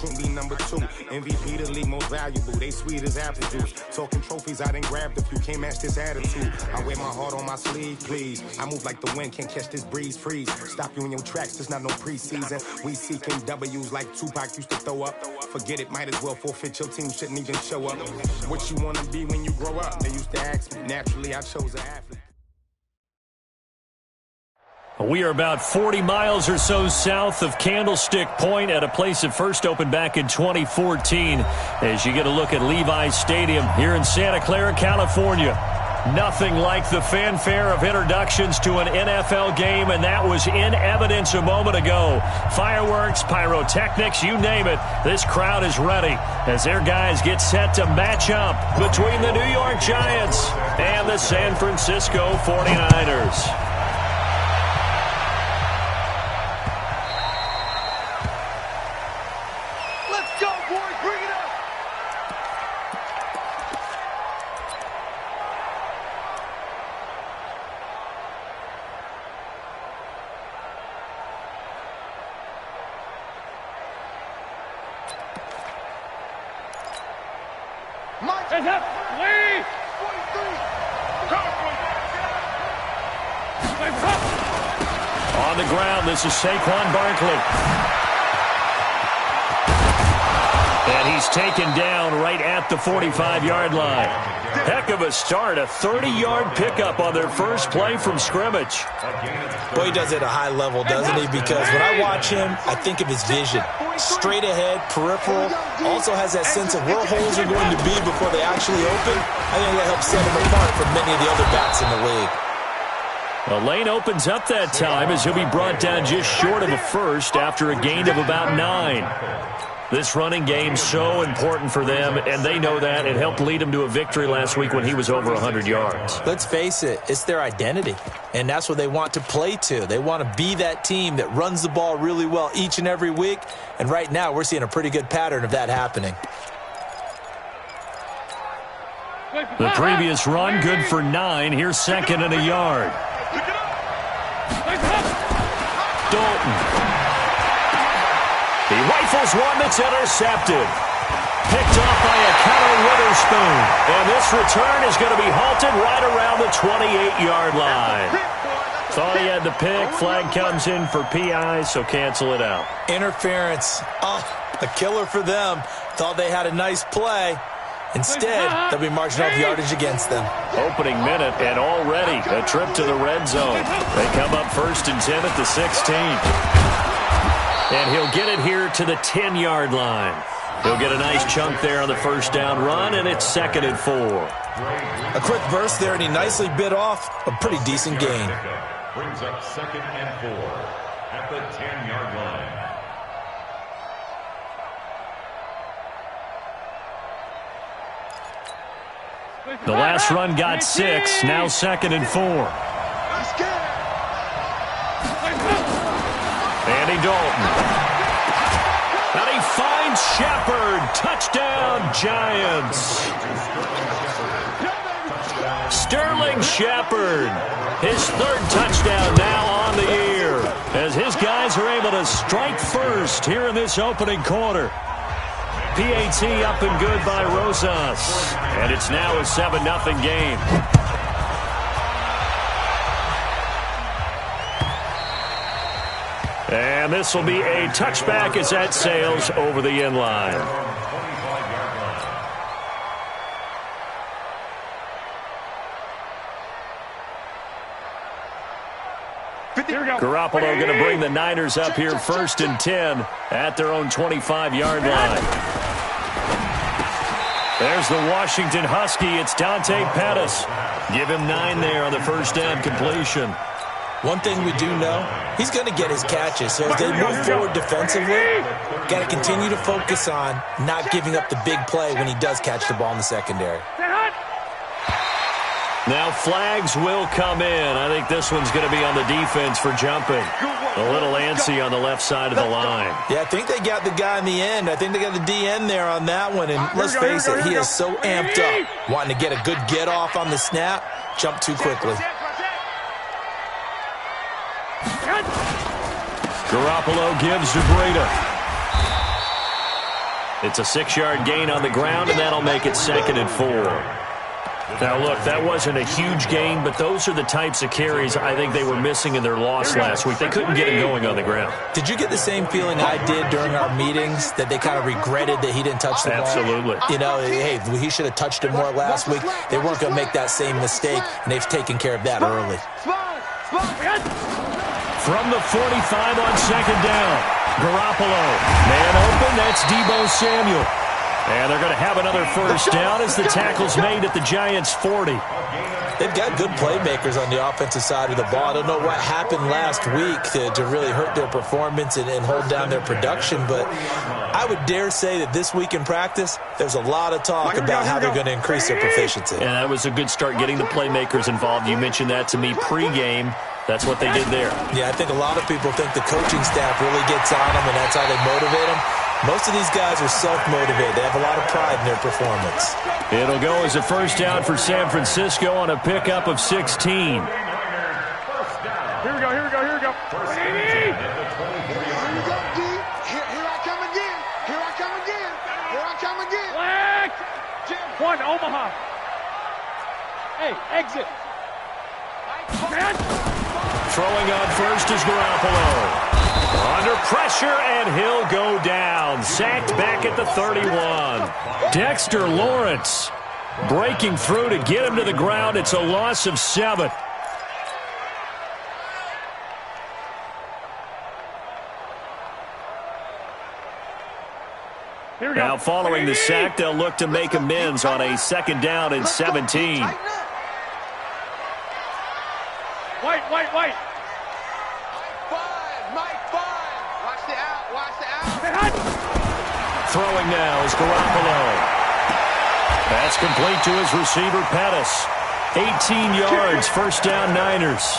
soon be number 2. MVP the league most valuable, they sweet as apple juice. Talking trophies, I done grabbed a few, can't match this attitude. I wear my heart on my sleeve, please. I move like the wind, can't catch this breeze, freeze. Stop you in your tracks, there's not no preseason. We seeking W's like Tupac used to throw up. Forget it, might as well forfeit, your team shouldn't even show up. What you wanna be when you grow up? They used to ask me, naturally I chose an athlete. We are about 40 miles or so south of Candlestick Point at a place that first opened back in 2014 as you get a look at Levi's Stadium here in Santa Clara, California. Nothing like the fanfare of introductions to an NFL game, and that was in evidence a moment ago. Fireworks, pyrotechnics, you name it. This crowd is ready as their guys get set to match up between the New York Giants and the San Francisco 49ers. On the ground, this is Saquon Barkley. And he's taken down right at the 45-yard line. Heck of a start, a 30-yard pickup on their first play from scrimmage. Boy, he does it at a high level, doesn't he? Because when I watch him, I think of his vision. Straight ahead, peripheral, also has that sense of where holes are going to be before they actually open. I think that helps set him apart from many of the other backs in the league. The lane opens up that time as he'll be brought down just short of a first after a gain of about 9. This running game's so important for them, and they know that. It helped lead them to a victory last week when he was over 100 yards. Let's face it, it's their identity, and that's what they want to play to. They want to be that team that runs the ball really well each and every week, and right now we're seeing a pretty good pattern of that happening. The previous run, good for 9. Here's second and a yard. Dalton. He rifles one that's intercepted. Picked off by a Connor Witherspoon. And this return is going to be halted right around the 28-yard line. Thought he had the pick. Flag comes in for PI, so cancel it out. Interference. Oh, a killer for them. Thought they had a nice play. Instead, they'll be marching off yardage against them. Opening minute, and already a trip to the red zone. They come up 1st and 10 at the 16. And he'll get it here to the 10-yard line. He'll get a nice chunk there on the first down run, and it's 2nd and 4. A quick burst there, and he nicely bit off a pretty decent gain. Brings up 2nd and 4 at the 10-yard line. The last run got 6, now 2nd and 4. Andy Dalton. And he finds Shepard. Touchdown, Giants. Sterling Shepard. His 3rd touchdown now on the year as his guys are able to strike first here in this opening quarter. PAT up and good by Rosas. And it's now a 7-0 game. And this will be a touchback as that sails over the end line. Garoppolo going to bring the Niners up here 1st and 10 at their own 25-yard line. There's the Washington Husky. It's Dante Pettis. Give him 9 there on the first down completion. One thing we do know, he's going to get his catches. So as they move forward defensively, got to continue to focus on not giving up the big play when he does catch the ball in the secondary. Now flags will come in. I think this one's going to be on the defense for jumping. A little antsy on the left side of the line. Yeah, I think they got the guy in the end. I think they got the DN there on that one. And let's face it, he is so amped up, wanting to get a good get off on the snap, jump too quickly. Garoppolo gives to Breida. It's a 6-yard gain on the ground, and that'll make it 2nd and 4. Now, look, that wasn't a huge gain, but those are the types of carries I think they were missing in their loss last week. They couldn't get him going on the ground. Did you get the same feeling I did during our meetings, that they kind of regretted that he didn't touch the ball? Absolutely. You know, hey, he should have touched it more last week. They weren't going to make that same mistake, and they've taken care of that early. From the 45 on 2nd down, Garoppolo. Man open, that's Deebo Samuel. And they're going to have another first down as the tackle's made at the Giants' 40. They've got good playmakers on the offensive side of the ball. I don't know what happened last week to really hurt their performance and hold down their production, but I would dare say that this week in practice, there's a lot of talk about how they're going to increase their proficiency. And that was a good start, getting the playmakers involved. You mentioned that to me pregame. That's what they did there. Yeah, I think a lot of people think the coaching staff really gets on them, and that's how they motivate them. Most of these guys are self-motivated. They have a lot of pride in their performance. It'll go as a first down for San Francisco on a pickup of 16. Here we go. Here I come again. Black. One, Omaha. Hey, exit. Throwing on first is Garoppolo. Under pressure, and he'll go down. Sacked back at the 31. Dexter Lawrence breaking through to get him to the ground. It's a loss of 7. Now following the sack, they'll look to make amends on a 2nd down and 17. White. Throwing now is Garoppolo. That's complete to his receiver, Pettis. 18 yards, first down, Niners.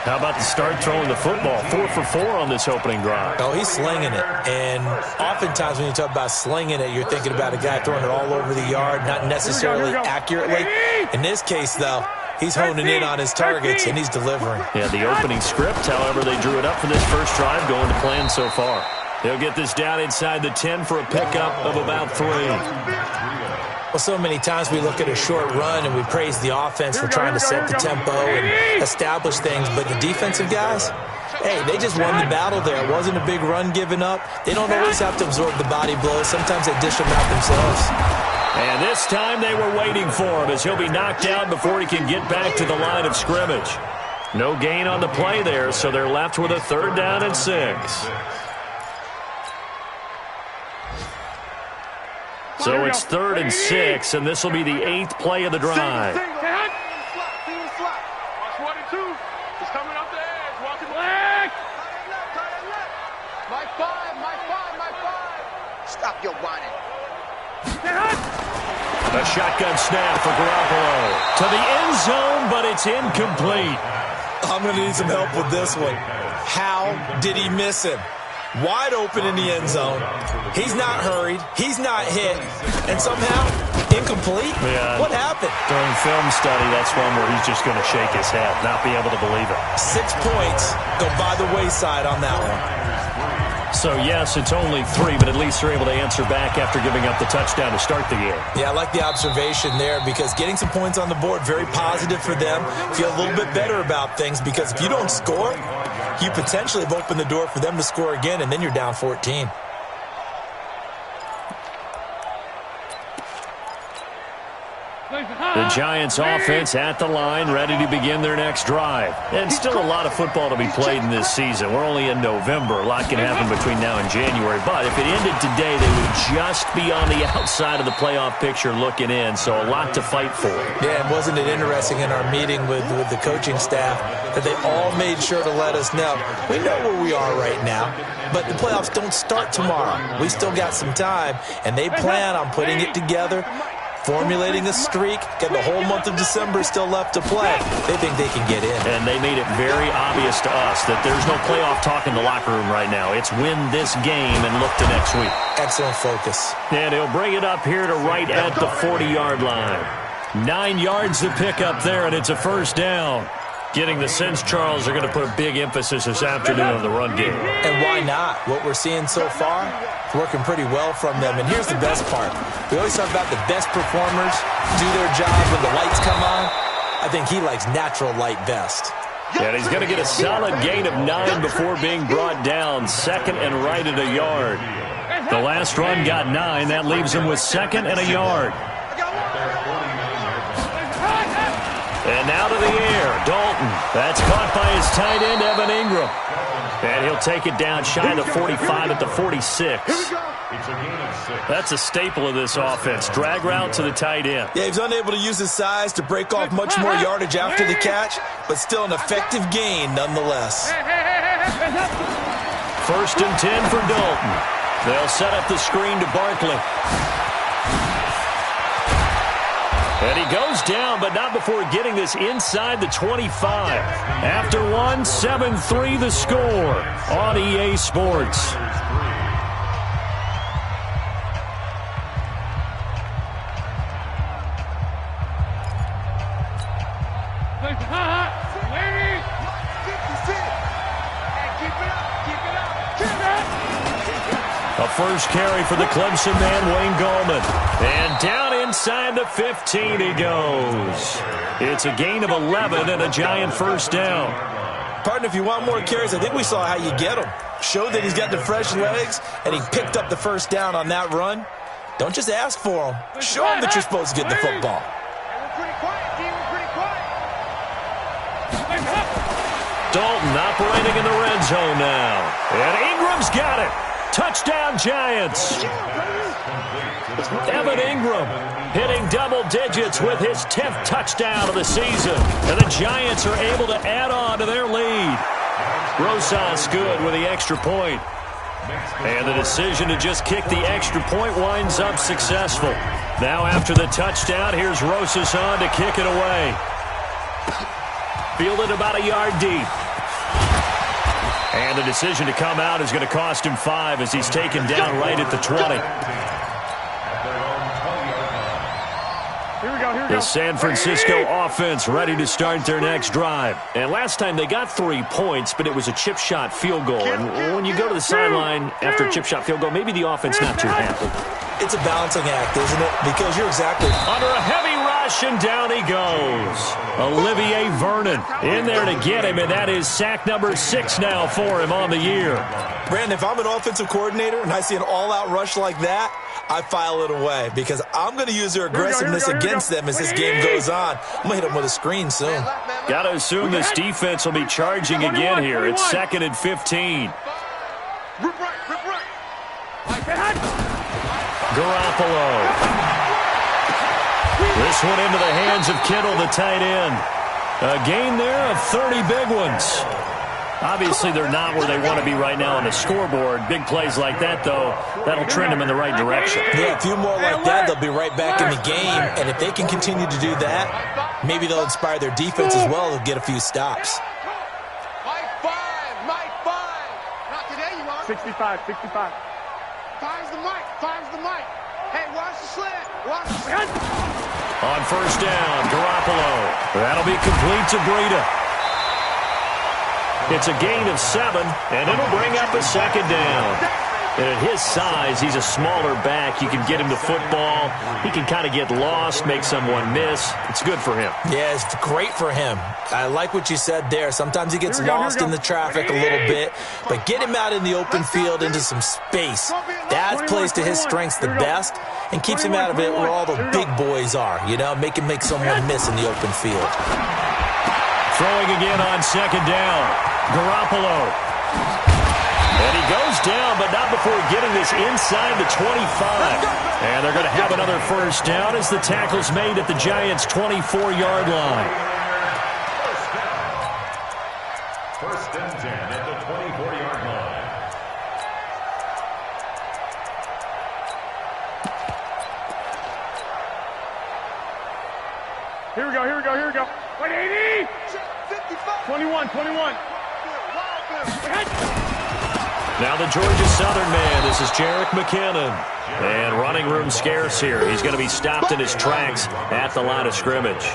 How about the start throwing the football? 4 for 4 on this opening drive. Oh, he's slinging it. And oftentimes when you talk about slinging it, you're thinking about a guy throwing it all over the yard, not necessarily accurately. In this case, though, he's honing in on his targets, and he's delivering. Yeah, the opening script, however, they drew it up for this first drive, going to plan so far. They'll get this down inside the 10 for a pickup of about 3. Well, so many times we look at a short run and we praise the offense for trying to set the tempo and establish things, but the defensive guys, hey, they just won the battle there. It wasn't a big run given up. They don't always have to absorb the body blows. Sometimes they dish them out themselves. And this time they were waiting for him as he'll be knocked down before he can get back to the line of scrimmage. No gain on the play there, so they're left with a 3rd down and 6. So it's 3rd and 6, and this will be the 8th play of the drive. Watch 1 and 2. He's coming up the edge. Walking black. My five. Stop your whining. A shotgun snap for Garoppolo. To the end zone, but it's incomplete. I'm going to need some help with this one. How did he miss him? Wide open in the end zone. He's not hurried. He's not hit. And somehow, incomplete? Yeah. What happened? During film study, that's one where he's just going to shake his head, not be able to believe it. 6 points go by the wayside on that one. So, yes, it's only 3, but at least they're able to answer back after giving up the touchdown to start the game. Yeah, I like the observation there because getting some points on the board, very positive for them. Feel a little bit better about things because if you don't score, you potentially have opened the door for them to score again, and then you're down 14. The Giants offense at the line, ready to begin their next drive. And still a lot of football to be played in this season. We're only in November. A lot can happen between now and January. But if it ended today, they would just be on the outside of the playoff picture looking in. So a lot to fight for. Yeah, and wasn't it interesting in our meeting with the coaching staff that they all made sure to let us know, we know where we are right now, but the playoffs don't start tomorrow. We still got some time, and they plan on putting it together, formulating a streak, got the whole month of December still left to play. They think they can get in. And they made it very obvious to us that there's no playoff talk in the locker room right now. It's win this game and look to next week. Excellent focus. And he'll bring it up here to right at the 40-yard line. 9 yards to pick up there, and it's a first down. Getting the sense, Charles, they're going to put a big emphasis this afternoon on the run game. And why not? What we're seeing so far, it's working pretty well from them. And here's the best part. We always talk about the best performers do their job when the lights come on. I think he likes natural light best. And he's going to get a solid gain of 9 before being brought down. Second and right at a yard. The last run got 9. That leaves him with second and a yard. And now to the air, Dalton. That's caught by his tight end, Evan Ingram. And he'll take it down shy of the 45 at the 46. That's a staple of this offense. Drag route to the tight end. Yeah, he's unable to use his size to break off much more yardage after the catch, but still an effective gain nonetheless. First and 10 for Dalton. They'll set up the screen to Barkley. And he goes down, but not before getting this inside the 25. After one, 7-3 the score on EA Sports. A first carry for the Clemson man, Wayne Gallman. And down inside the 15 he goes. It's a gain of 11 and a giant first down. Partner, if you want more carries, I think we saw how you get them. Showed that he's got the fresh legs, and he picked up the first down on that run. Don't just ask for them. Show them that you're supposed to get the football. Dalton operating in the red zone now. And Ingram's got it. Touchdown, Giants. Evan Ingram hitting double digits with his 10th touchdown of the season. And the Giants are able to add on to their lead. Rosas good with the extra point. And the decision to just kick the extra point winds up successful. Now after the touchdown, here's Rosas on to kick it away. Fielded about a yard deep. And the decision to come out is going to cost him 5 as he's taken down right at the 20. The San Francisco offense ready to start their next drive. And last time they got 3 points, but it was a chip shot field goal. And when you go to the sideline after a chip shot field goal, maybe the offense not too happy. It's a balancing act, isn't it? Because you're exactly... Under a heavy rush, and down he goes. Olivier Vernon in there to get him, and that is sack number 6 now for him on the year. Brandon, if I'm an offensive coordinator and I see an all-out rush like that, I file it away because I'm going to use their aggressiveness against them as this game goes on. I'm going to hit them with a screen soon. Got to assume this defense will be charging again here. It's 2nd and 15. Garoppolo. This one into the hands of Kittle, the tight end. A gain there of 30 big ones. Obviously, they're not where they want to be right now on the scoreboard. Big plays like that, though, that'll trend them in the right direction. Yeah, a few more like that, they'll be right back in the game. And if they can continue to do that, maybe they'll inspire their defense as well. They'll get a few stops. Mike 5. Not today, you are. 65. Five's the mic. Hey, watch the slant. On first down, Garoppolo. That'll be complete to Breida. It's a gain of 7, and it'll bring up a 2nd down. And at his size, he's a smaller back. You can get him to football. He can kind of get lost, make someone miss. It's good for him. Yeah, it's great for him. I like what you said there. Sometimes he gets lost in the traffic a little bit, but get him out in the open field into some space. That plays to his strengths the best and keeps him out of it where all the big boys are, you know, make him make someone miss in the open field. Throwing again on 2nd down. Garoppolo. And he goes down, but not before getting this inside the 25. And they're going to have another first down as the tackle's made at the Giants' 24-yard line. First and 10 at the 24-yard line. Here we go. 180. 21. Now the Georgia Southern man, this is Jerick McKinnon. And running room scarce here. He's going to be stopped in his tracks at the line of scrimmage.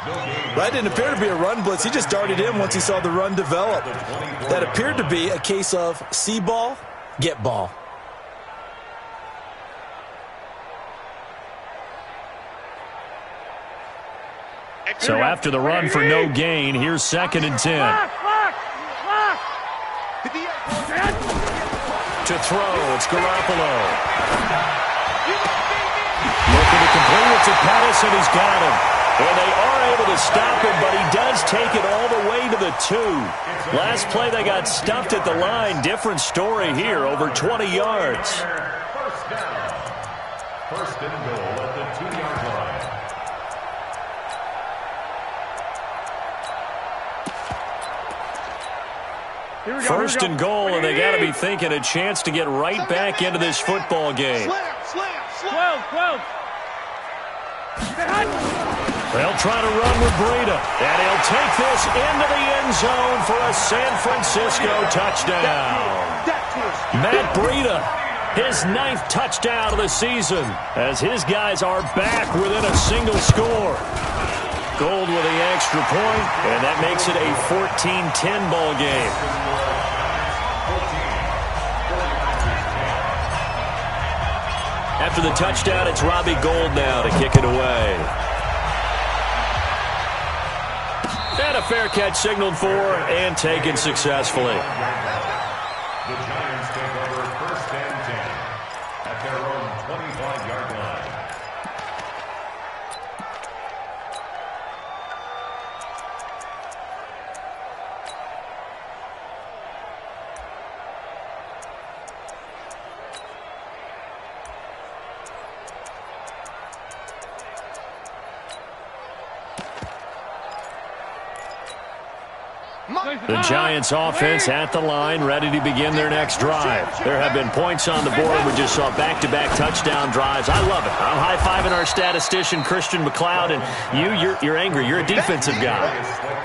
That didn't appear to be a run blitz. He just darted in once he saw the run develop. That appeared to be a case of see ball, get ball. So after the run for no gain, here's 2nd and 10. To throw, it's Garoppolo. Looking to complete it to Pettis, and he's got him. And they are able to stop him, but he does take it all the way to the 2. Last play, they got stuffed at the line. Different story here, over 20 yards. First down. First and goal at the 2-yard line. First and goal, and they got to be thinking a chance to get right back into this football game. 12. They'll try to run with Breida, and he'll take this into the end zone for a San Francisco touchdown. Matt Breida, his 9th touchdown of the season, as his guys are back within a single score. Gold with the extra point, and that makes it a 14-10 ball game. After the touchdown, it's Robbie Gould now to kick it away. And a fair catch signaled for and taken successfully. The Giants take over 1st and 10 at their own 25-yard line. The Giants offense at the line, ready to begin their next drive. There have been points on the board. We just saw back-to-back touchdown drives. I love it. I'm high-fiving our statistician, Christian McLeod, and you're angry. You're a defensive guy.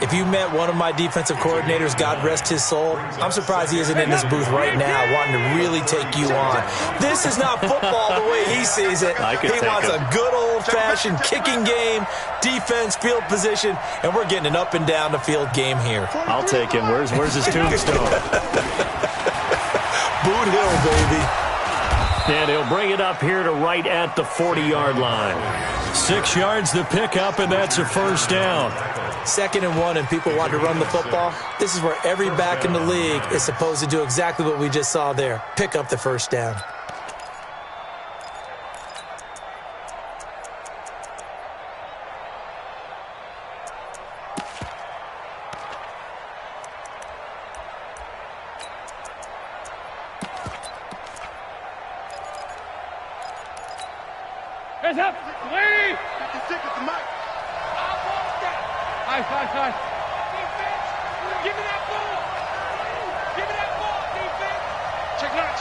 If you met one of my defensive coordinators, God rest his soul, I'm surprised he isn't in this booth right now wanting to really take you on. This is not football the way he sees it. He wants a good old-fashioned kicking game, defense, field position, and we're getting an up and down the field game here. I'll take him. Where's his tombstone? Boot Hill, baby. And he'll bring it up here to right at the 40-yard line. 6 yards the pickup, and that's a first down. 2nd and 1, and people want to run the football. This is where every back in the league is supposed to do exactly what we just saw there. Pick up the first down. Hands up! Lee! Stick with the mic. High. Defense, give me that ball! Give me that ball, defense! Check out!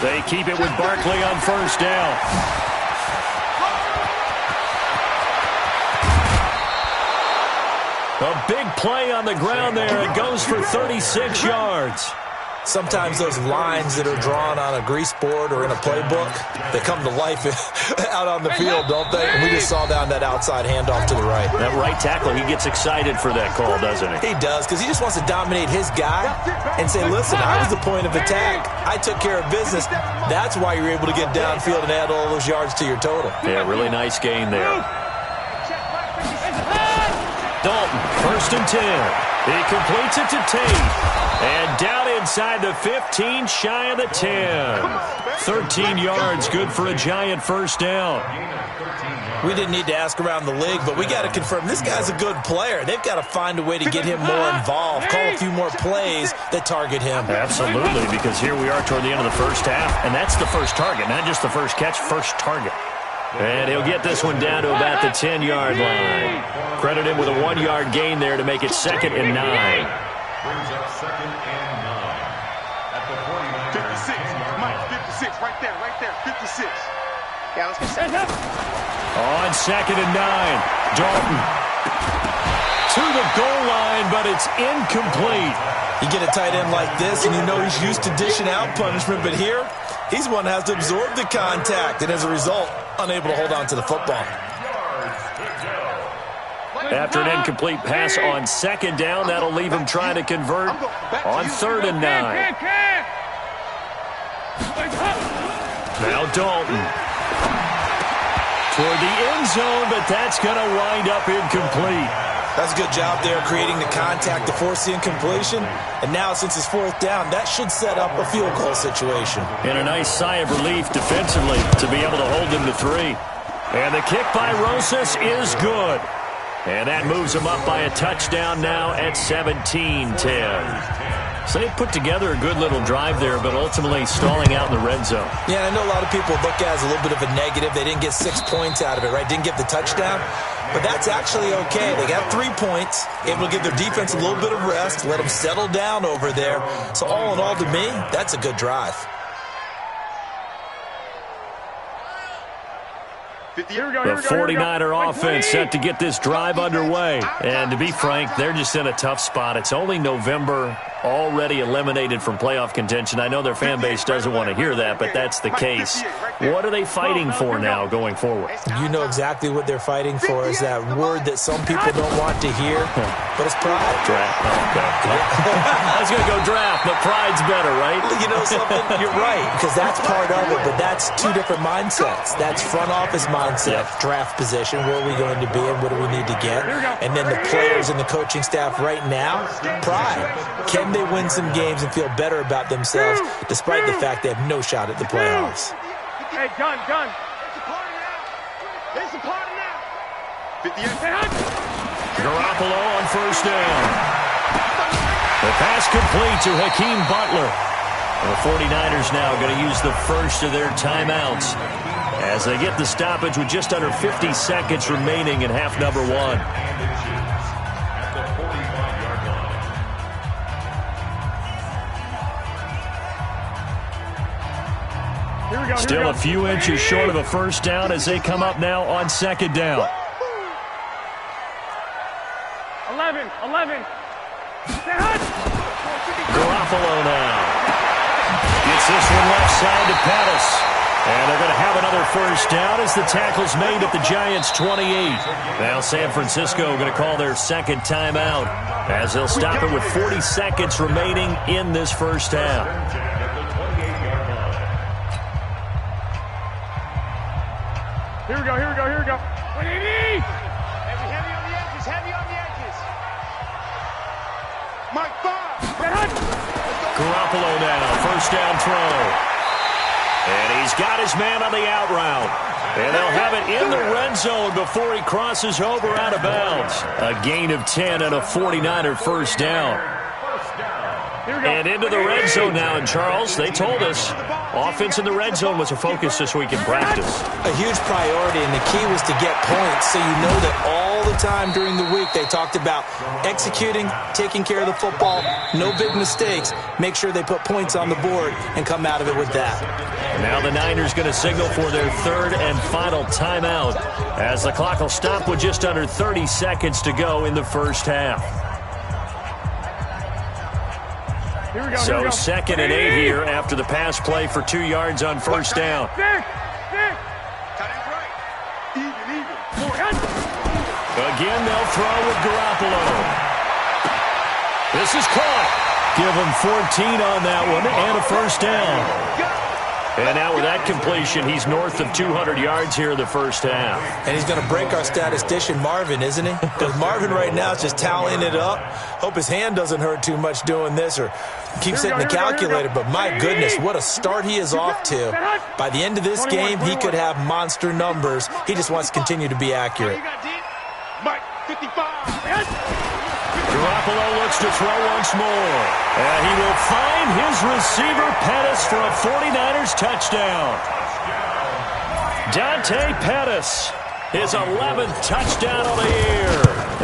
They keep it with Barkley on first down. A big play on the ground there. It goes for 36 yards. Sometimes those lines that are drawn on a grease board or in a playbook, they come to life out on the field, don't they? And we just saw down that outside handoff to the right. That right tackle, he gets excited for that call, doesn't he? He does, because he just wants to dominate his guy and say, listen, I was the point of attack. I took care of business. That's why you're able to get downfield and add all those yards to your total. Yeah, really nice gain there. Dalton, 1st and 10. He completes it to Tate. And down inside the 15, shy of the 10. 13 yards, good for a Giant first down. We didn't need to ask around the league, but we got to confirm this guy's a good player. They've got to find a way to get him more involved, call a few more plays that target him. Absolutely, because here we are toward the end of the first half, and that's the first target, not just the first catch, first target. And he'll get this one down to about the 10-yard line. Credit him with a 1-yard gain there to make it 2nd and 9. Brings up 2nd and 9 at the 49. 56, Mike, 56, right there, 56. Yeah, let's get set up. On 2nd and 9, Dalton to the goal line, but it's incomplete. You get a tight end like this, and you know he's used to dishing out punishment, but here, he's one that has to absorb the contact, and as a result, unable to hold on to the football. After an incomplete pass on second down, that'll leave him trying to convert on 3rd and 9. Now Dalton. Toward the end zone, but that's going to wind up incomplete. That's a good job there creating the contact to force the incompletion. And now since it's 4th down, that should set up a field goal situation. And a nice sigh of relief defensively to be able to hold them to 3. And the kick by Rosas is good. And that moves them up by a touchdown now at 17-10. So they put together a good little drive there, but ultimately stalling out in the red zone. Yeah, I know a lot of people look at it as a little bit of a negative. They didn't get 6 points out of it, right? Didn't get the touchdown. But that's actually okay. They got 3 points. It will give their defense a little bit of rest, let them settle down over there. So all in all, to me, that's a good drive. The 49er offense set to get this drive underway. And to be frank, they're just in a tough spot. It's only November, already eliminated from playoff contention. I know their fan base doesn't want to hear that, but that's the case. What are they fighting for now going forward? You know exactly what they're fighting for is that word that some people don't want to hear, but it's pride. Draft. Okay. I was going to go draft, but pride's better, right? You know something? You're right, because that's part of it, but that's 2 different mindsets. That's front office mindset, draft position, where are we going to be and what do we need to get? And then the players and the coaching staff right now, pride. Can they win some games and feel better about themselves despite the fact they have no shot at the playoffs? Hey, gun. It's a party now. 58. Garoppolo on 1st down. The pass complete to Hakeem Butler. The 49ers now going to use the first of their timeouts as they get the stoppage with just under 50 seconds remaining in half number 1. Still a few inches short of a first down as they come up now on 2nd down. 11. Garoppolo now. Gets this one left side to Pettis. And they're going to have another first down as the tackle's made at the Giants' 28. Now San Francisco going to call their 2nd timeout as they'll stop it with 40 seconds remaining in this first half. Here we go. Heavy on the edges. Mike, 5. Garoppolo now, first down throw. And he's got his man on the out route. And they'll have it in the red zone before he crosses over out of bounds. A gain of 10 and a 49er first down. And into the red zone now, and Charles, they told us offense in the red zone was a focus this week in practice. A huge priority, and the key was to get points, so you know that all the time during the week they talked about executing, taking care of the football, no big mistakes, make sure they put points on the board and come out of it with that. Now the Niners going to signal for their 3rd and final timeout as the clock will stop with just under 30 seconds to go in the first half. So 2nd and 8 here after the pass play for 2 yards on first down. Again, they'll throw with Garoppolo. This is caught. Give him 14 on that one and a first down. And now with that completion, he's north of 200 yards here in the first half. And he's going to break our statistician, Marvin, isn't he? Because Marvin right now is just tallying it up. Hope his hand doesn't hurt too much doing this or keeps hitting the calculator. But my goodness, what a start he is off to. By the end of this game, he could have monster numbers. He just wants to continue to be accurate. Mike, 55. Garoppolo looks to throw once more. And he will find his receiver, Pettis, for a 49ers touchdown. Dante Pettis, his 11th touchdown of the year,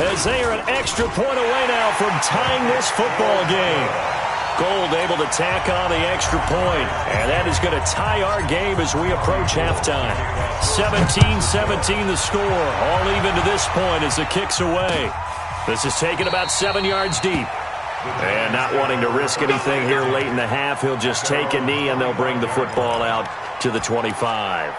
as they are an extra point away now from tying this football game. Gold able to tack on the extra point, and that is going to tie our game as we approach halftime. 17-17 the score, all even to this point as the kick's away. This is taken about 7 yards deep. And not wanting to risk anything here late in the half, he'll just take a knee and they'll bring the football out to the 25.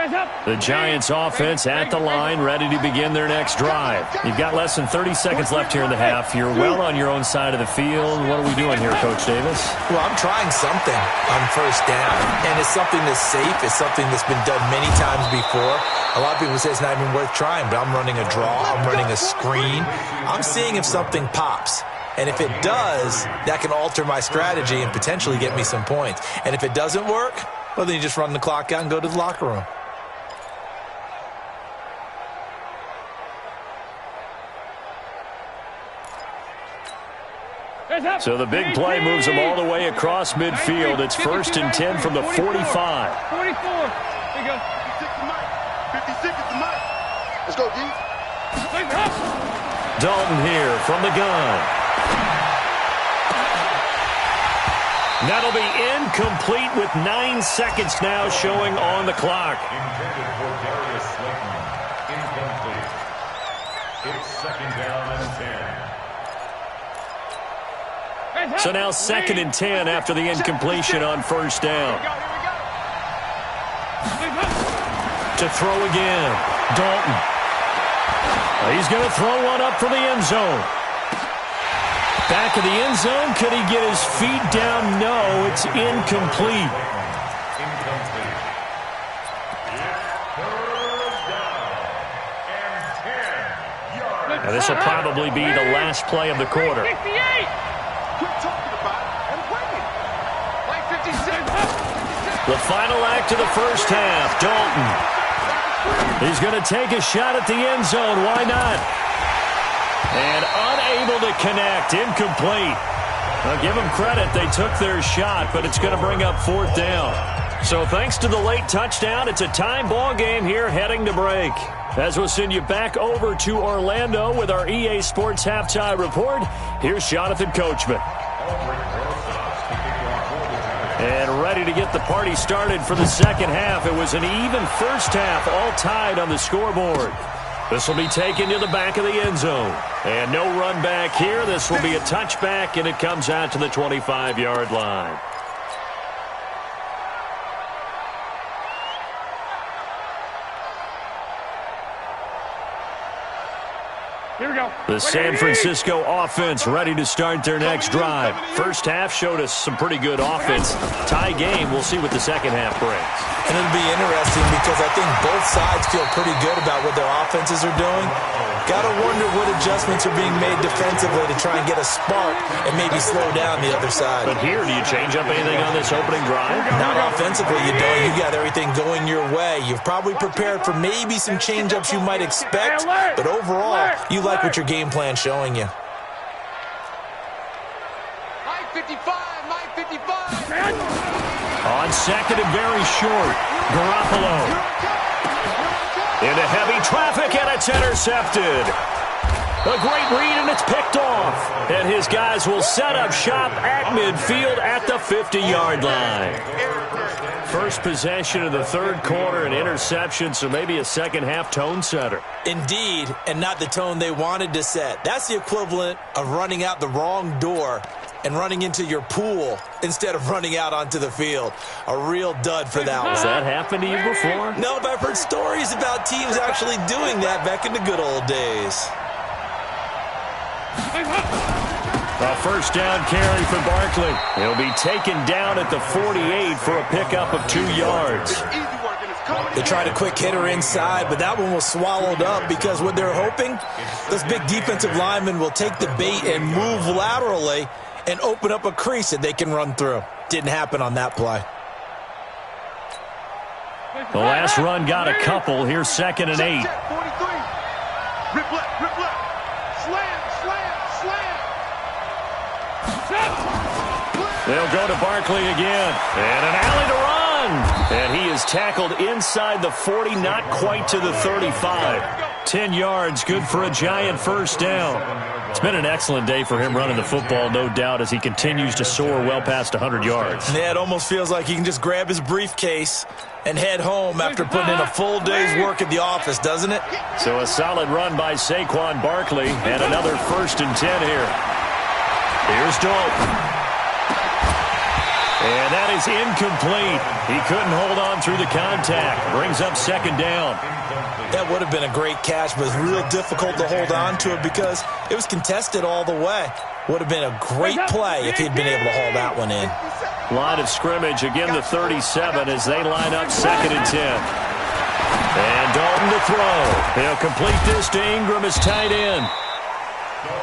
The Giants offense at the line, ready to begin their next drive. You've got less than 30 seconds left here in the half. You're well on your own side of the field. What are we doing here, Coach Davis? Well, I'm trying something on first down, and it's something that's safe. It's something that's been done many times before. A lot of people say it's not even worth trying, but I'm running a draw. I'm running a screen. I'm seeing if something pops. And if it does, that can alter my strategy and potentially get me some points. And if it doesn't work, well, then you just run the clock out and go to the locker room. So the big play moves them all the way across midfield. It's 1st and 10 from the 45. 44. Here you go. 50 seconds to Mike. Let's go, D. Dalton here from the gun. That'll be incomplete with 9 seconds now showing on the clock. Intended for Darius Slayton. Incomplete. It's 2nd down and 10. So now 2nd and 10 after the incompletion on first down. To throw again. Dalton. He's going to throw one up for the end zone. Back of the end zone. Could he get his feet down? No, it's incomplete. Incomplete. It's 3rd down and 10 yards. Now this will probably be the last play of the quarter. 58. Quit talking about it and play it. Like 56. The final act of the first half. Dalton. He's going to take a shot at the end zone. Why not? And unable to connect. Incomplete. Now give them credit. They took their shot, but it's going to bring up 4th down. So thanks to the late touchdown, it's a tie ball game here heading to break. As we'll send you back over to Orlando with our EA Sports Halftime Report, here's Jonathan Coachman. And ready to get the party started for the second half. It was an even first half, all tied on the scoreboard. This will be taken to the back of the end zone. And no run back here. This will be a touchback, and it comes out to the 25-yard line. Here we go. The San Francisco offense ready to start their next drive. First half showed us some pretty good offense. Tie game. We'll see what the second half brings. And it'll be interesting because I think both sides feel pretty good about what their offenses are doing. Got to wonder what adjustments are being made defensively to try and get a spark and maybe slow down the other side. But here, do you change up anything on this opening drive? Not offensively, you don't. You got everything going your way. You've probably prepared for maybe some change-ups you might expect, but overall, you like what your game plan's showing you. Mike 55, Mike 55. On second and very short, Garoppolo. Into heavy traffic, and it's intercepted. A great read, and it's picked off. And his guys will set up shop at midfield at the 50-yard line. First possession of the third quarter, an interception, so maybe a second-half tone setter. Indeed, and not the tone they wanted to set. That's the equivalent of running out the wrong door and running into your pool instead of running out onto the field. A real dud for that one. Has that happened to you before? No, but I've heard stories about teams actually doing that back in the good old days. A first down carry for Barkley. He'll be taken down at the 48 for a pickup of 2 yards. They tried a quick hitter inside, but that one was swallowed up because what they're hoping, those big defensive linemen will take the bait and move laterally and open up a crease that they can run through. Didn't happen on that play. The last run got a couple. Here's 2nd and 8. 43. Rip left, rip left. Slam, slam, slam. They'll go to Barkley again. And an alley to run. And he is tackled inside the 40, not quite to the 35. 10 yards, good for a Giant first down. It's been an excellent day for him running the football, no doubt, as he continues to soar well past 100 yards. Yeah, it almost feels like he can just grab his briefcase and head home after putting in a full day's work at the office, doesn't it? So a solid run by Saquon Barkley, and another 1st and 10 here. Here's Dalton. And that is incomplete. He couldn't hold on through the contact. Brings up second down. That would have been a great catch, but it's real difficult to hold on to it because it was contested all the way. Would have been a great play if he'd been able to haul that one in. Line of scrimmage, again the 37 as they line up 2nd and 10. And Dalton to throw. He'll complete this to Ingram as tight end.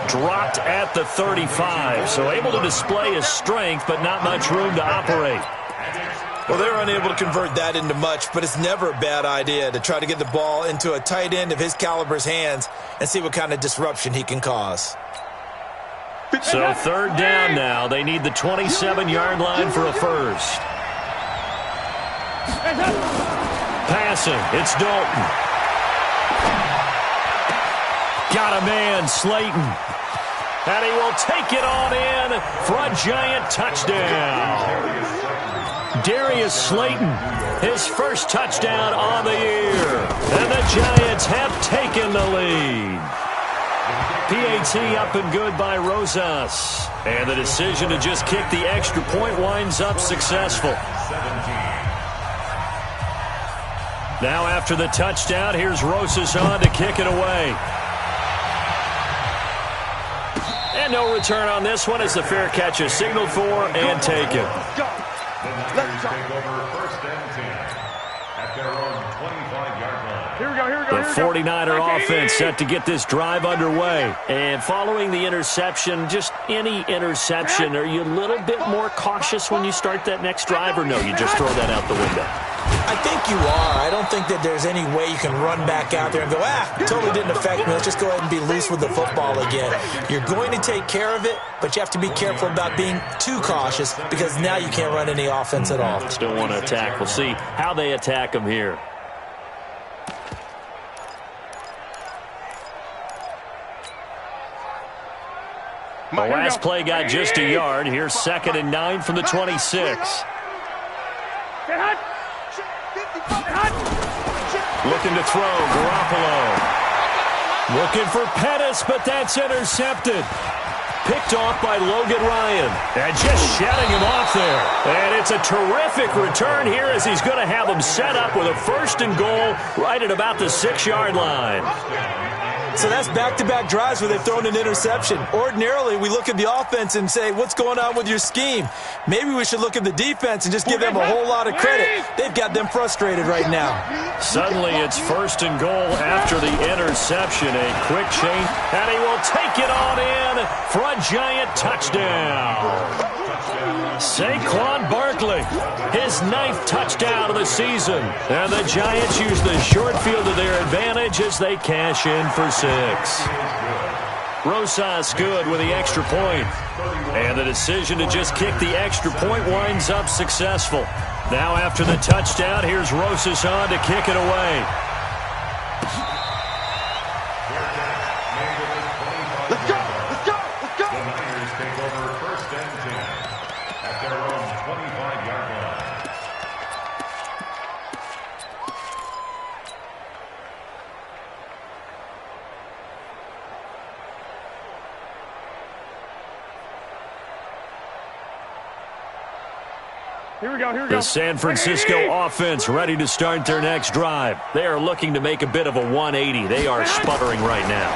Dropped at the 35, so able to display his strength, but not much room to operate. Well, they're unable to convert that into much, but it's never a bad idea to try to get the ball into a tight end of his caliber's hands and see what kind of disruption he can cause. So 3rd down now. They need the 27-yard line for a first. Passing, it's Dalton. Got a man, Slayton. And he will take it on in for a giant touchdown. Darius Slayton, his first touchdown on the year. And the Giants have taken the lead. PAT up and good by Rosas. And the decision to just kick the extra point winds up successful. Now after the touchdown, here's Rosas on to kick it away. And no return on this one as the fair catch is signaled for and taken. Let's take over 1st and 10 at their own 25-yard line. Here we go, here we go. The 49er offense set to get this drive underway. And following the interception, just any interception, are you a little bit more cautious when you start that next drive, or no, you just throw that out the window? I think you are. I don't think that there's any way you can run back out there and go, totally didn't affect me. Let's just go ahead and be loose with the football again. You're going to take care of it, but you have to be careful about being too cautious because now you can't run any offense at all. Still want to attack. We'll see how they attack them here. The last play got just a yard. Here's 2nd and 9 from the 26. Looking to throw, Garoppolo. Looking for Pettis, but that's intercepted. Picked off by Logan Ryan. And just shutting him off there. And it's a terrific return here as he's going to have him set up with a 1st and goal right at about the 6-yard line. So that's back-to-back drives where they've thrown an interception. Ordinarily, we look at the offense and say, what's going on with your scheme? Maybe we should look at the defense and just give them a whole lot of credit. They've got them frustrated right now. Suddenly, it's 1st and goal after the interception. A quick change, and he will take it on in for a giant touchdown. Saquon Barkley, his 9th touchdown of the season. And the Giants use the short field to their advantage as they cash in for 6. Rosas good with the extra point. And the decision to just kick the extra point winds up successful. Now after the touchdown, here's Rosas on to kick it away. Let's go, let's go, let's go. The Niners take over 1st and 10 at their own 25-yard line. Here we go, here we go. The San Francisco offense ready to start their next drive. They are looking to make a bit of a 180. They are sputtering right now.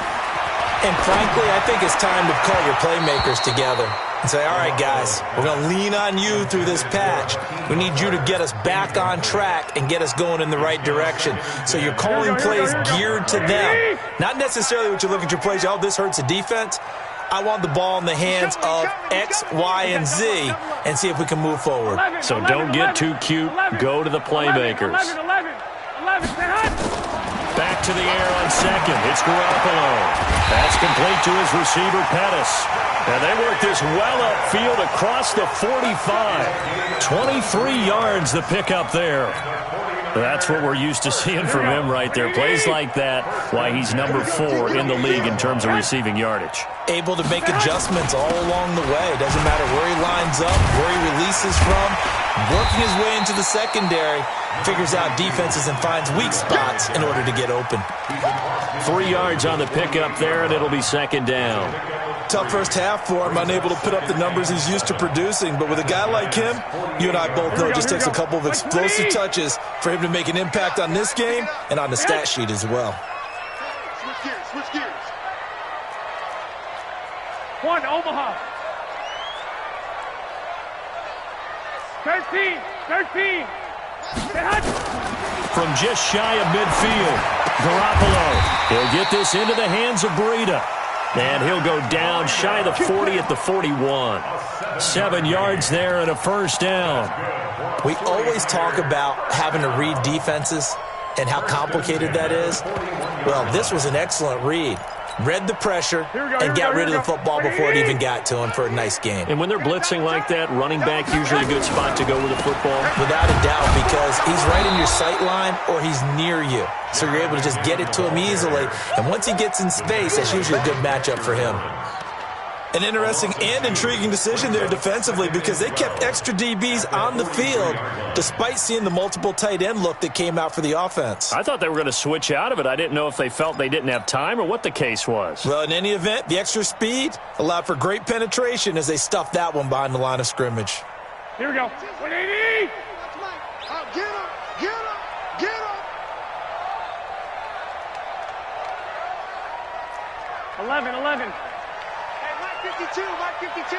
And frankly, I think it's time to call your playmakers together and say, all right, guys, we're going to lean on you through this patch. We need you to get us back on track and get us going in the right direction. So you're calling plays geared to them. Not necessarily what you look at your plays, oh, this hurts the defense. I want the ball in the hands of X, Y, and Z and see if we can move forward. So don't get too cute. Go to the playmakers. Back to the air on 2nd. It's Garoppolo. That's complete to his receiver, Pettis. And they work this well upfield across the 45. 23 yards the pickup there. That's what we're used to seeing from him right there. Plays like that, why he's number 4 in the league in terms of receiving yardage. Able to make adjustments all along the way. Doesn't matter where he lines up, where he releases from. Working his way into the secondary. Figures out defenses and finds weak spots in order to get open. 3 yards on the pickup there, and it'll be 2nd down. tough first half for him, unable to put up the numbers he's used to producing. But with a guy like him, you and I both know it just takes a couple of explosive touches for him to make an impact on this game and on the stat sheet as well. Switch gears. One, Omaha. 13. From just shy of midfield, Garoppolo. He'll get this into the hands of Breida. And he'll go down shy of the 40 at the 41. 7 yards there and a first down. We always talk about having to read defenses and how complicated that is. Well, this was an excellent read. Read the pressure and got rid of the football before it even got to him for a nice gain. And when they're blitzing like that, running back usually a good spot to go with the football? Without a doubt, because he's right in your sight line or he's near you. So you're able to just get it to him easily. And once he gets in space, that's usually a good matchup for him. An interesting and intriguing decision there defensively because they kept extra DBs on the field despite seeing the multiple tight end look that came out for the offense. I thought they were going to switch out of it. I didn't know if they felt they didn't have time or what the case was. Well, in any event, the extra speed allowed for great penetration as they stuffed that one behind the line of scrimmage. Here we go. 180. Get him. 11. Mike 52.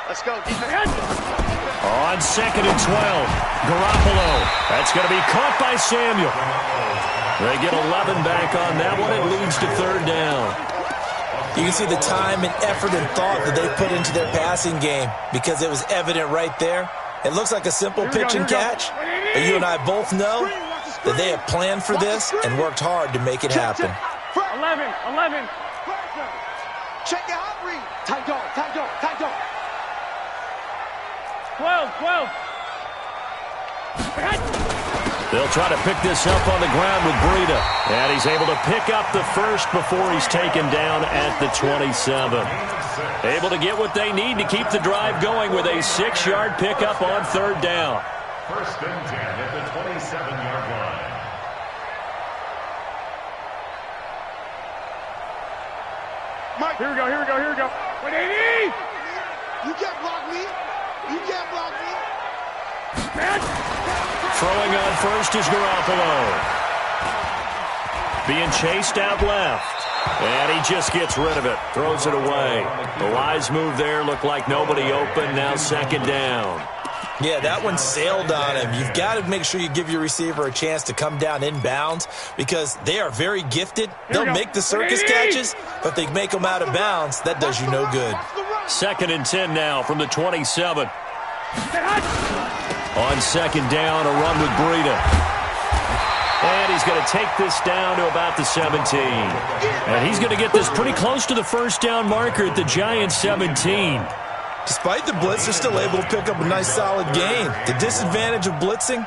Let's go, defense. On 2nd and 12, Garoppolo. That's going to be caught by Samuel. They get 11 back on that one. It leads to 3rd down. You can see the time and effort and thought that they put into their passing game because it was evident right there. It looks like a simple pitch and catch, but you and I both know that they have planned for this and worked hard to make it happen. 11. Check your hot read. Tight dog. 12. They'll try to pick this up on the ground with Breida. And he's able to pick up the first before he's taken down at the 27. Able to get what they need to keep the drive going with a 6-yard pickup on 3rd down. 1st and 10 at the 27-yard line. Mike. Here we go. 180. You can't block me. Throwing on first is Garoppolo. Being chased out left. And he just gets rid of it. Throws it away. The wise move there. Looked like nobody open. Now 2nd down. Yeah, that one sailed on him. You've got to make sure you give your receiver a chance to come down inbounds because they are very gifted. They'll make the circus catches, but if they make them out of bounds, that does you no good. 2nd and 10 now from the 27. On 2nd down, a run with Breida. And he's going to take this down to about the 17. And he's going to get this pretty close to the 1st down marker at the Giants' 17. Despite the blitz, they're still able to pick up a nice solid gain. The disadvantage of blitzing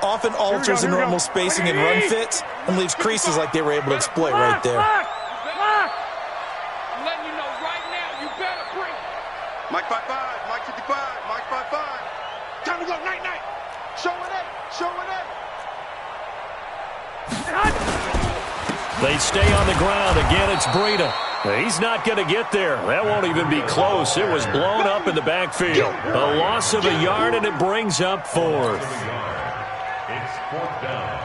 often alters the normal spacing and run fits and leaves creases like they were able to exploit right there. Block. I'm letting you know right now, you better bring. Mike 5-5, Mike 55, Mike 5-5. Time to go, night. Show it. They stay on the ground. Again, it's Breida. He's not going to get there. That won't even be close. It was blown up in the backfield. A loss of a yard, and it brings up 4th.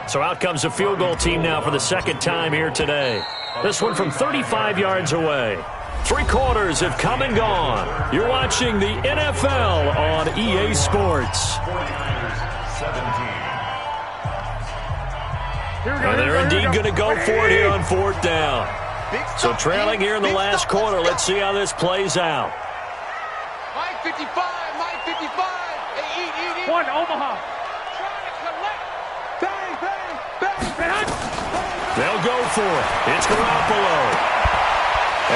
So out comes a field goal team now for the 2nd time here today. This one from 35 yards away. 3 quarters have come and gone. You're watching the NFL on EA Sports. And they're indeed going to go for it here on 4th down. So trailing here in the last quarter. Let's see how this plays out. Mike 55. Hey, eat. One, Omaha. Bang. They'll go for it. It's Garoppolo.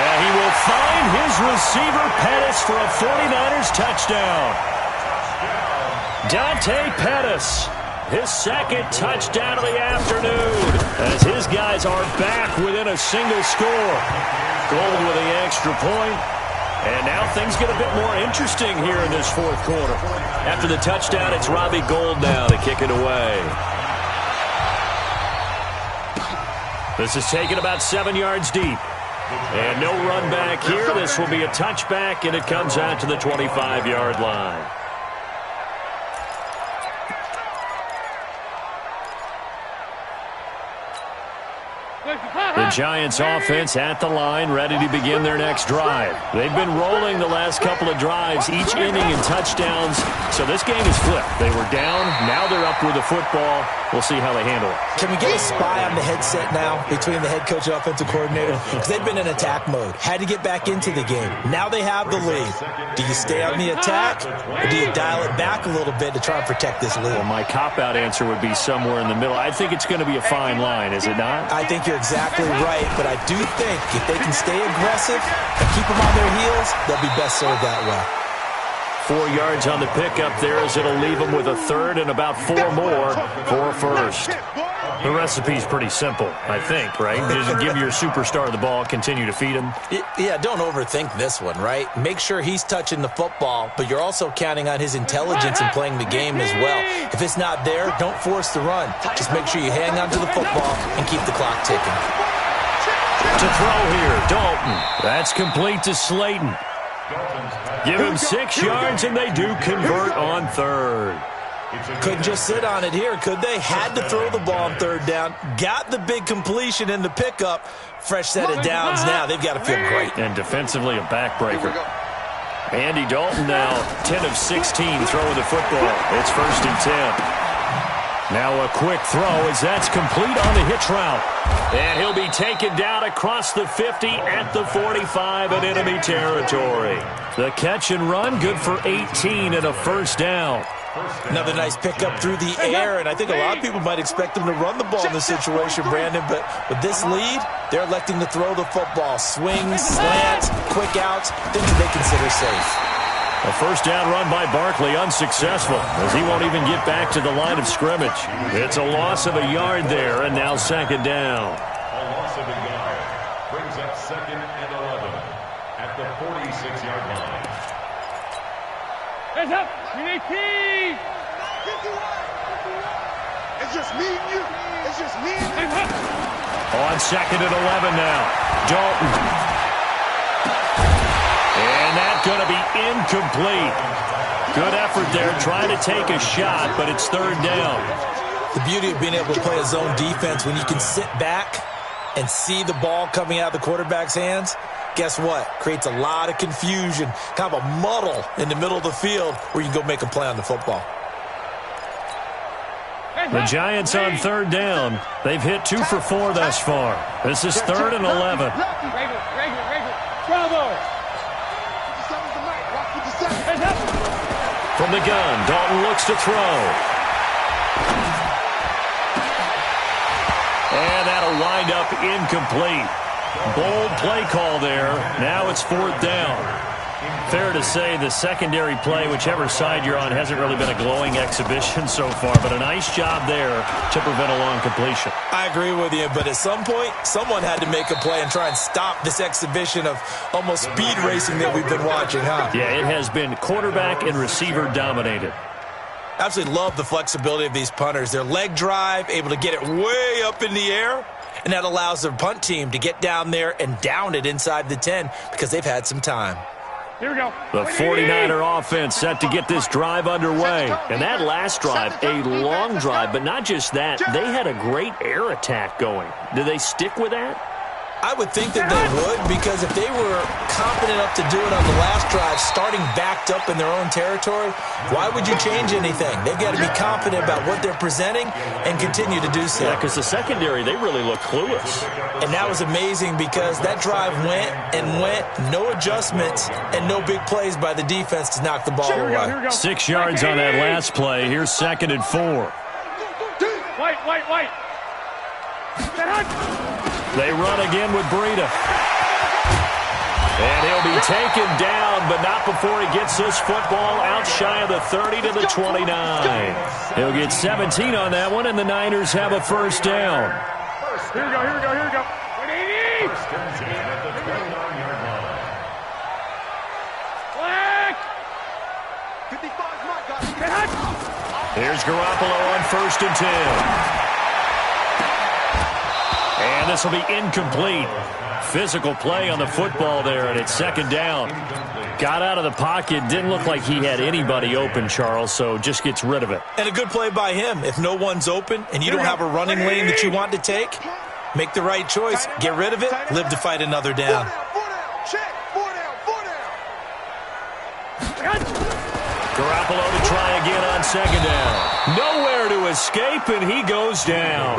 And he will find his receiver, Pettis, for a 49ers touchdown. Dante Pettis. His 2nd touchdown of the afternoon as his guys are back within a single score. Gold with the extra point. And now things get a bit more interesting here in this 4th quarter. After the touchdown, it's Robbie Gould now to kick it away. This is taken about 7 yards deep. And no run back here. This will be a touchback, and it comes out to the 25-yard line. The Giants offense at the line, ready to begin their next drive. They've been rolling the last couple of drives, each inning in touchdowns. So this game is flipped. They were down. Now they're up with the football. We'll see how they handle it. Can we get a spy on the headset now between the head coach and offensive coordinator? Because they've been in attack mode. Had to get back into the game. Now they have the lead. Do you stay on the attack, or do you dial it back a little bit to try and protect this lead? Well, my cop-out answer would be somewhere in the middle. I think it's going to be a fine line, is it not? I think you're exactly right, but I do think if they can stay aggressive and keep them on their heels, they'll be best served that way. 4 yards on the pickup there as it'll leave them with a third and about 4 more for a first. The recipe's pretty simple, I think, right? Just give your superstar the ball, continue to feed him. Yeah, don't overthink this one, right? Make sure he's touching the football, but you're also counting on his intelligence in playing the game as well. If it's not there, don't force the run. Just make sure you hang on to the football and keep the clock ticking. To throw here, Dalton. That's complete to Slayton. Give him 6 yards, and they do convert on third. Couldn't just sit on it here, could they? Had to throw the ball on third down. Got the big completion in the pickup. Fresh set of downs now. They've got to feel great. And defensively, a backbreaker. Andy Dalton now 10 of 16 throwing the football. It's 1st and 10. Now a quick throw as that's complete on the hitch route. And he'll be taken down across the 50 at the 45 in enemy territory. The catch and run, good for 18 and a first down. Another nice pickup through the air, and I think a lot of people might expect them to run the ball in this situation, Brandon, but with this lead, they're electing to throw the football. Swings, slants, quick outs, things that they consider safe. A first down run by Barkley, unsuccessful, as he won't even get back to the line of scrimmage. It's a loss of a yard there, and now 2nd down. A loss of a yard brings up 2nd and 11 at the 46-yard line. Hands up! UAP! It's just me and you. It's just me and you. On 2nd and 11 now. Dalton. And that's going to be incomplete. Good effort there, trying to take a shot, but it's 3rd down. The beauty of being able to play a zone defense when you can sit back and see the ball coming out of the quarterback's hands, guess what? Creates a lot of confusion, kind of a muddle in the middle of the field where you can go make a play on the football. The Giants on 3rd down. They've hit 2 for 4 thus far. This is 3rd and 11. Bravo! From the gun, Dalton looks to throw. And that'll wind up incomplete. Bold play call there. Now it's 4th down. Fair to say the secondary play, whichever side you're on, hasn't really been a glowing exhibition so far, but a nice job there to prevent a long completion. I agree with you, but at some point, someone had to make a play and try and stop this exhibition of almost speed racing that we've been watching, huh? Yeah, it has been quarterback and receiver dominated. Absolutely love the flexibility of these punters. Their leg drive, able to get it way up in the air, and that allows their punt team to get down there and down it inside the 10 because they've had some time. Here we go. The 49er offense set to get this drive underway. And that last drive, a long drive, but not just that. They had a great air attack going. Do they stick with that? I would think that they would, because if they were confident enough to do it on the last drive, starting backed up in their own territory, why would you change anything? They've got to be confident about what they're presenting and continue to do so. Yeah, because the secondary, they really look clueless. And that was amazing because that drive went and went, no adjustments, and no big plays by the defense to knock the ball away. 6 yards on that last play. Here's 2nd and 4. White. They run again with Breida. And he'll be taken down, but not before he gets this football out shy of the 30 to the 29. He'll get 17 on that one, and the Niners have a first down. Here we go. First and 10 at the 29-yard line. Black! 55's my guy. Here's Garoppolo on 1st and 10. And this will be incomplete. physical play on the football there, and it's second down. Got out of the pocket. Didn't look like he had anybody open, Charles, so just gets rid of it. And a good play by him. If no one's open and you don't have a running lane that you want to take, make the right choice. Get rid of it. Live to fight another down. Garoppolo to try again on second down. Nowhere to escape, and he goes down.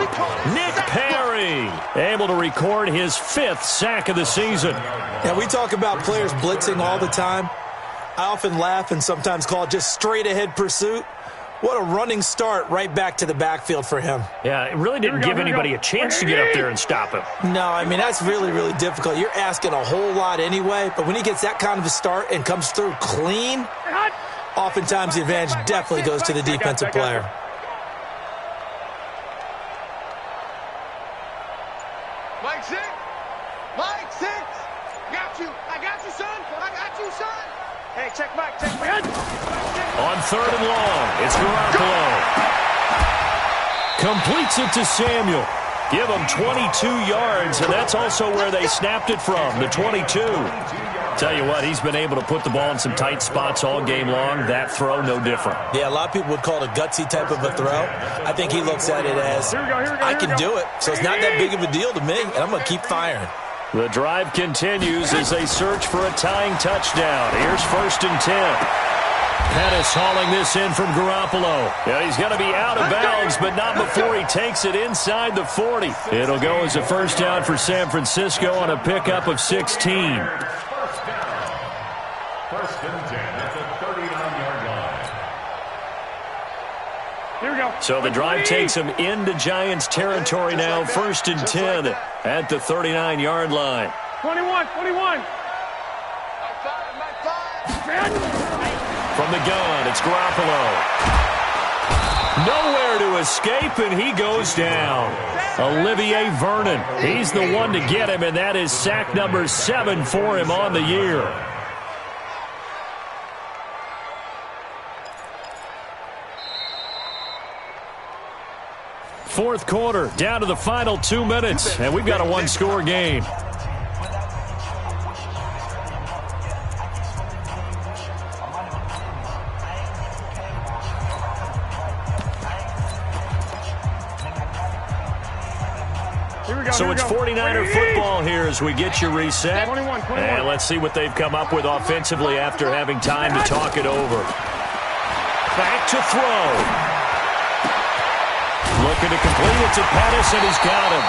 Nick Perry able to record his 5th sack of the season. Yeah, we talk about players blitzing all the time. I often laugh and sometimes call it just straight-ahead pursuit. What a running start right back to the backfield for him. Yeah, it really didn't give anybody a chance to get up there and stop him. No, I mean, that's really, really difficult. You're asking a whole lot anyway, but when he gets that kind of a start and comes through clean, oftentimes the advantage definitely goes to the defensive player. Mike 6. Mike 6. Got you. I got you, son. I got you, son. Hey, check Mike. Check Mike. On third and long, it's Garoppolo. Completes it to Samuel. Give him 22 yards, and that's also where they snapped it from, the 22. Tell you what, he's been able to put the ball in some tight spots all game long. That throw, no different. Yeah, a lot of people would call it a gutsy type of a throw. I think he looks at it as, I can do it, so it's not that big of a deal to me, and I'm going to keep firing. The drive continues as they search for a tying touchdown. Here's 1st and 10. Pettis hauling this in from Garoppolo. Yeah, he's going to be out of bounds, but not before he takes it inside the 40. It'll go as a first down for San Francisco on a pickup of 16. First and 10 at the 39-yard line. Here we go. So the drive takes him into Giants territory now. 1st and 10 at the 39-yard line. 21. From the gun, it's Garoppolo. Nowhere to escape, and he goes down. Olivier Vernon, he's the one to get him, and that is sack number 7 for him on the year. Fourth quarter, down to the final 2 minutes, and we've got a one-score game. So it's 49er football here as we get you reset. 21. And let's see what they've come up with offensively after having time to talk it over. Back to throw. Looking to complete it to Pettis, and he's got him.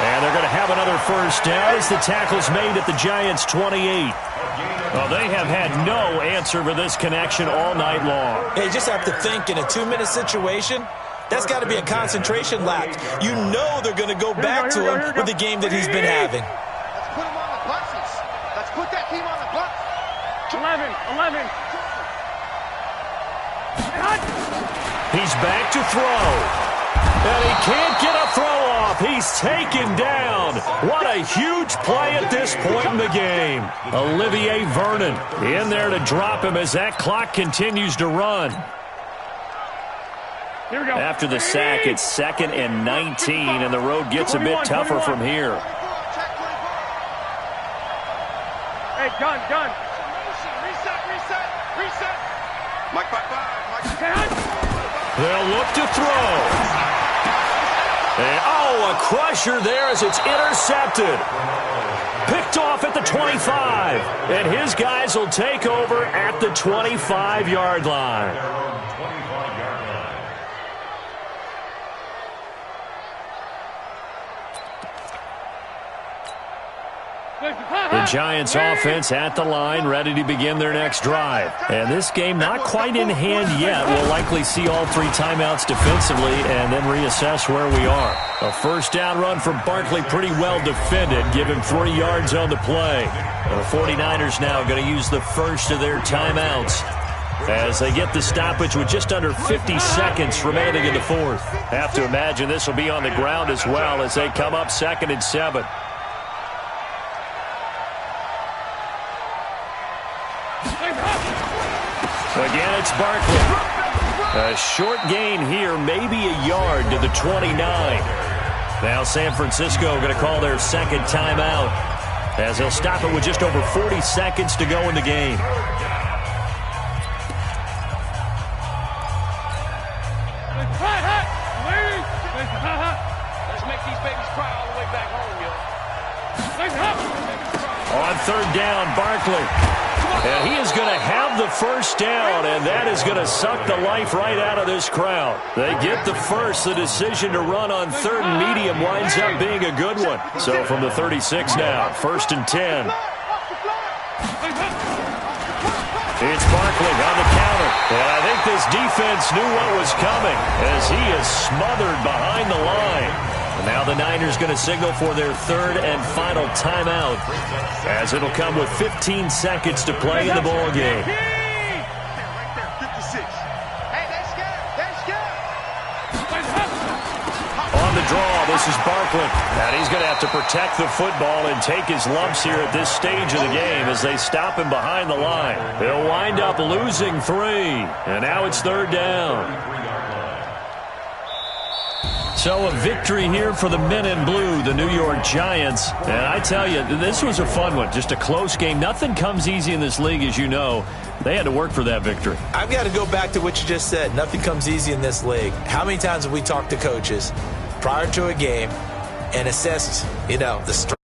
And they're going to have another first down as the tackle's made at the Giants' 28. Well, they have had no answer for this connection all night long. Yeah, you just have to think in a 2-minute situation, that's got to be a concentration lap. You know they're going to go back to him with the game that he's been having. Let's put him on the buses. Let's put that team on the bus. 11. He's back to throw. And he can't get a throw off. He's taken down. What a huge play at this point in the game. Olivier Vernon in there to drop him as that clock continues to run. Here we go. After the sack, it's 2nd and 19, and the road gets a bit tougher from here. Hey, gun. Reset. Mike 5. They'll look to throw. And, a crusher there as it's intercepted. Picked off at the 25. And his guys will take over at the 25-yard line. The Giants offense at the line, ready to begin their next drive. And this game not quite in hand yet. We'll likely see all 3 timeouts defensively and then reassess where we are. A first down run for Barkley, pretty well defended. Give him 3 yards on the play. And the 49ers now going to use the first of their timeouts as they get the stoppage with just under 50 seconds remaining in the fourth. Have to imagine this will be on the ground as well as they come up 2nd and 7. Again, it's Barkley. A short gain here, maybe a yard to the 29. Now San Francisco going to call their second timeout. as he'll stop it with just over 40 seconds to go in the game. Let's make these babies cry all the way back home, yo. On third down, Barkley. And he is going to have the first down, and that is going to suck the life right out of this crowd. They get the first. The decision to run on third and medium winds up being a good one. So from the 36 now, 1st and 10. It's Barkley on the counter. And I think this defense knew what was coming as he is smothered behind the line. And now the Niners going to signal for their third and final timeout, as it'll come with 15 seconds to play in the ball game. On the draw, this is Barkley. And he's going to have to protect the football and take his lumps here at this stage of the game as they stop him behind the line. They'll wind up losing 3. And now it's third down. So a victory here for the men in blue, the New York Giants. And I tell you, this was a fun one. Just a close game. Nothing comes easy in this league, as you know. They had to work for that victory. I've got to go back to what you just said. Nothing comes easy in this league. How many times have we talked to coaches prior to a game and assessed, the strength